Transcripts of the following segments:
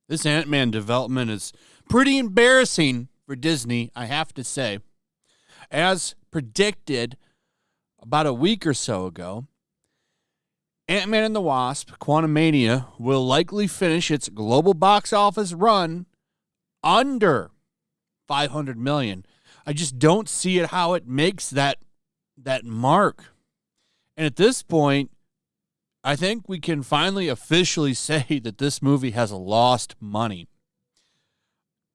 This Ant-Man development is pretty embarrassing for Disney, I have to say. As predicted about a week or so ago, Ant-Man and the Wasp, Quantumania, will likely finish its global box office run under $500 million. I just don't see it how it makes that mark. And at this point, I think we can finally officially say that this movie has lost money.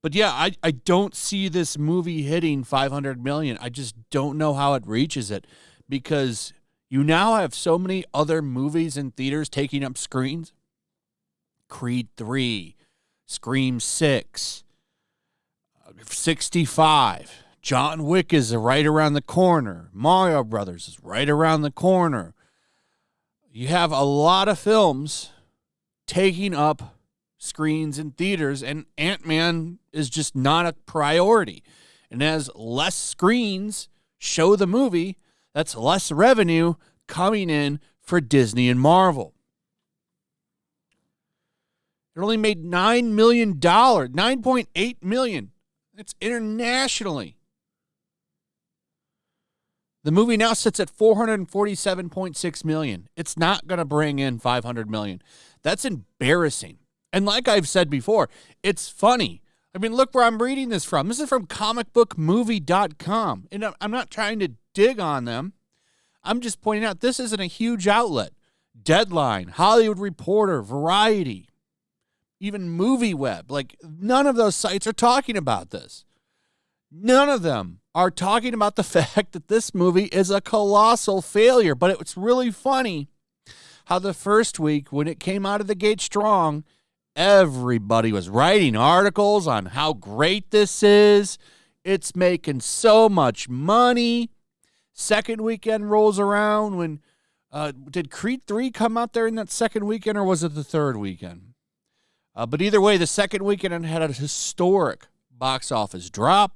But yeah, I don't see this movie hitting $500 million. I just don't know how it reaches it, because you now have so many other movies in theaters taking up screens. Creed 3, Scream 6, 65. John Wick is right around the corner. Mario Brothers is right around the corner. You have a lot of films taking up screens in theaters, and Ant-Man is just not a priority. And as less screens show the movie, that's less revenue coming in for Disney and Marvel. It only made $9 million, $9.8 million. It's internationally. The movie now sits at $447.6 million. It's not going to bring in $500 million. That's embarrassing. And like I've said before, it's funny. I mean, look where I'm reading this from. This is from comicbookmovie.com. And I'm not trying to dig on them. I'm just pointing out this isn't a huge outlet. Deadline, Hollywood Reporter, Variety, even MovieWeb. Like, none of those sites are talking about this. None of them are talking about the fact that this movie is a colossal failure. But it's really funny how the first week, when it came out of the gate strong, everybody was writing articles on how great this is. It's making so much money. Second weekend rolls around. When did Creed 3 come out there in that second weekend, or was it the third weekend? But either way, the second weekend it had a historic box office drop.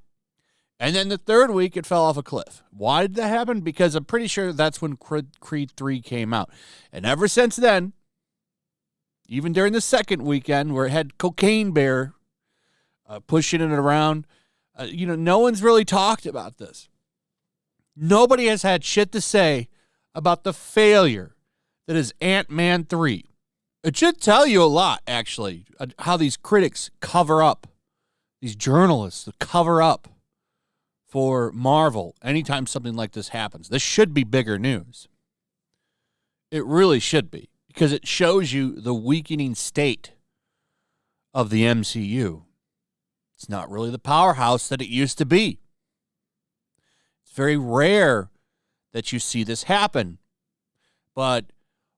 And then the third week, it fell off a cliff. Why did that happen? Because I'm pretty sure that's when Creed 3 came out. And ever since then, even during the second weekend where it had Cocaine Bear pushing it around, no one's really talked about this. Nobody has had shit to say about the failure that is Ant-Man 3. It should tell you a lot, actually, how these critics cover up, these journalists that cover up for Marvel anytime something like this happens. This should be bigger news. It really should be, because it shows you the weakening state of the MCU. It's not really the powerhouse that it used to be. It's very rare that you see this happen. But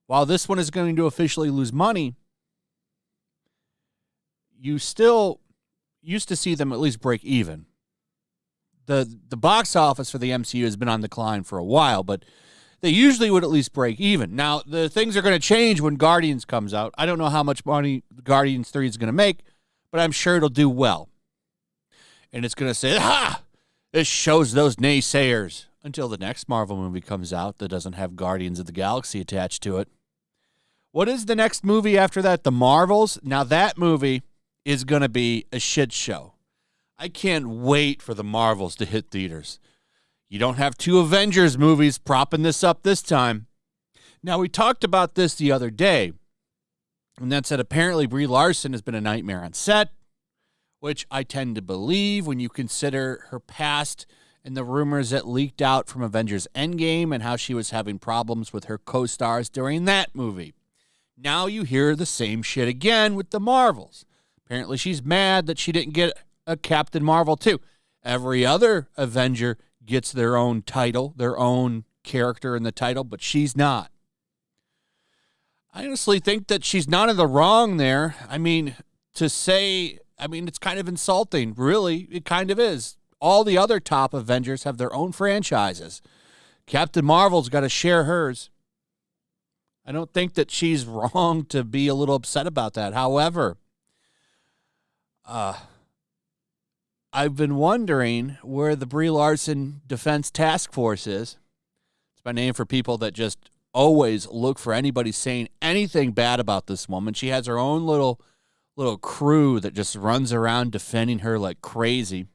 while this one is going to officially lose money, you still used to see them at least break even. The box office for the MCU has been on decline for a while, but they usually would at least break even. Now, the things are going to change when Guardians comes out. I don't know how much money Guardians 3 is going to make, but I'm sure it'll do well. And it's going to say, this shows those naysayers, until the next Marvel movie comes out that doesn't have Guardians of the Galaxy attached to it. What is the next movie after that? The Marvels? Now, that movie is going to be a shit show. I can't wait for the Marvels to hit theaters. You don't have two Avengers movies propping this up this time. Now, we talked about this the other day, and that said apparently Brie Larson has been a nightmare on set, which I tend to believe when you consider her past and the rumors that leaked out from Avengers Endgame and how she was having problems with her co-stars during that movie. Now you hear the same shit again with the Marvels. Apparently she's mad that she didn't get a Captain Marvel too. Every other Avenger gets their own title, their own character in the title, but she's not. I honestly think that she's not in the wrong there. I mean, it's kind of insulting. Really, it kind of is. All the other top Avengers have their own franchises. Captain Marvel's got to share hers. I don't think that she's wrong to be a little upset about that. However, I've been wondering where the Brie Larson Defense Task Force is. It's my name for people that just always look for anybody saying anything bad about this woman. She has her own little crew that just runs around defending her like crazy.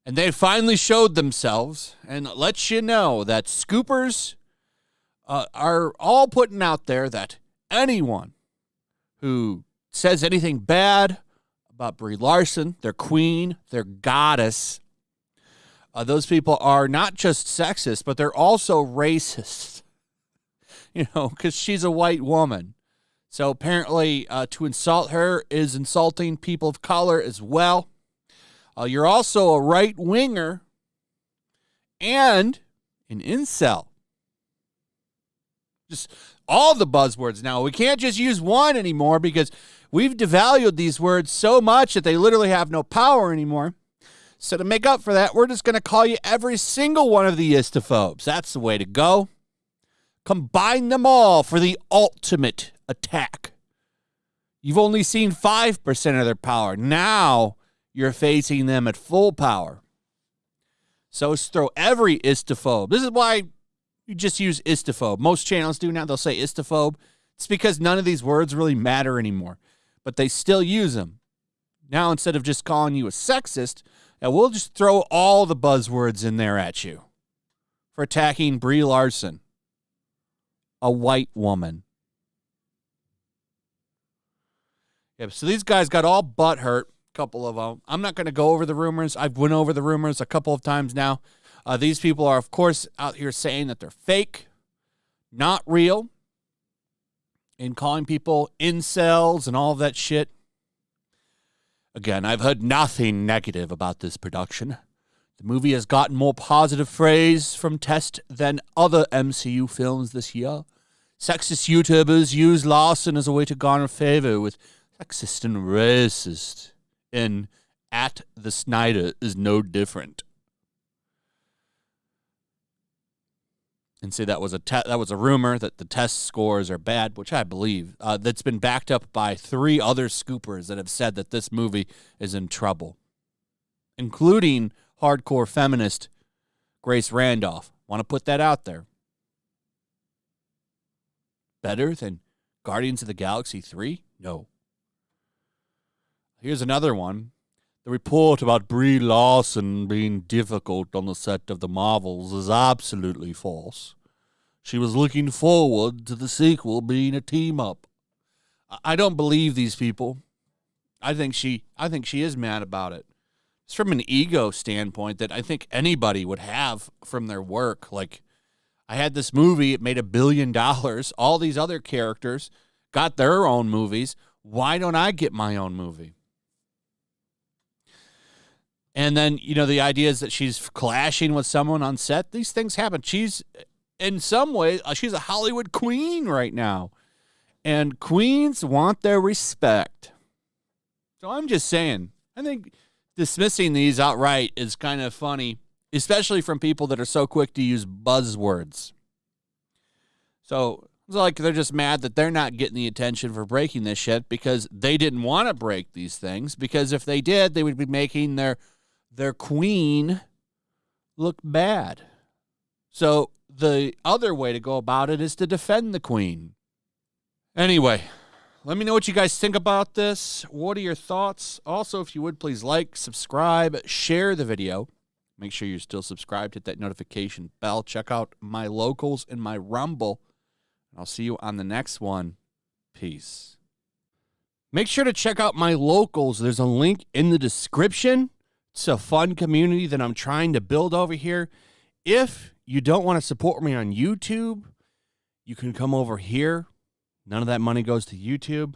And they finally showed themselves and let you know that scoopers are all putting out there that anyone who says anything bad about Brie Larson, their queen, their goddess, those people are not just sexist, but they're also racist, because she's a white woman. So apparently to insult her is insulting people of color as well. You're also a right-winger and an incel. Just all the buzzwords now. We can't just use one anymore because we've devalued these words so much that they literally have no power anymore. So to make up for that, we're just going to call you every single one of the istophobes. That's the way to go. Combine them all for the ultimate attack. You've only seen 5% of their power. Now you're facing them at full power. So throw every istophobe. This is why you just use istophobe. Most channels do now. They'll say istophobe. It's because none of these words really matter anymore. But they still use them. Now instead of just calling you a sexist, we'll just throw all the buzzwords in there at you for attacking Brie Larson, a white woman. Yeah, so these guys got all butthurt, a couple of them. I'm not going to go over the rumors. I've went over the rumors a couple of times now. These people are, of course, out here saying that they're fake, not real, and calling people incels and all of that shit. Again, I've heard nothing negative about this production. The movie has gotten more positive praise from test than other MCU films this year. Sexist YouTubers use Larson as a way to garner favor with sexist and racist. And at the Snyder is no different. And say that was a rumor that the test scores are bad, which I believe. That's been backed up by 3 other scoopers that have said that this movie is in trouble, including hardcore feminist Grace Randolph. Want to put that out there. Better than Guardians of the Galaxy 3? No. Here's another one. The report about Brie Larson being difficult on the set of the Marvels is absolutely false. She was looking forward to the sequel being a team-up. I don't believe these people. I think she is mad about it. It's from an ego standpoint that I think anybody would have from their work. Like, I had this movie, it made $1 billion. All these other characters got their own movies. Why don't I get my own movie? And then, the idea is that she's clashing with someone on set. These things happen. She's, in some ways, she's a Hollywood queen right now. And queens want their respect. So I'm just saying, I think dismissing these outright is kind of funny, especially from people that are so quick to use buzzwords. So it's like they're just mad that they're not getting the attention for breaking this shit because they didn't want to break these things. Because if they did, they would be making their queen look bad. So the other way to go about it is to defend the queen. Anyway, let me know what you guys think about this. What are your thoughts? Also, if you would, please like, subscribe, share the video. Make sure you're still subscribed. Hit that notification bell. Check out my locals and my Rumble. I'll see you on the next one. Peace. Make sure to check out my locals. There's a link in the description. It's a fun community that I'm trying to build over here. If you don't want to support me on YouTube, you can come over here. None of that money goes to YouTube.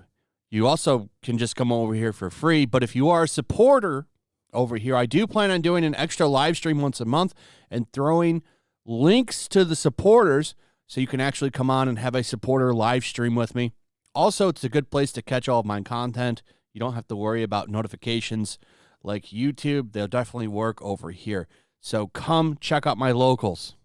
You also can just come over here for free. But if you are a supporter over here, I do plan on doing an extra live stream once a month and throwing links to the supporters so you can actually come on and have a supporter live stream with me. Also, it's a good place to catch all of my content. You don't have to worry about notifications like YouTube. They'll definitely work over here. So come check out my locals.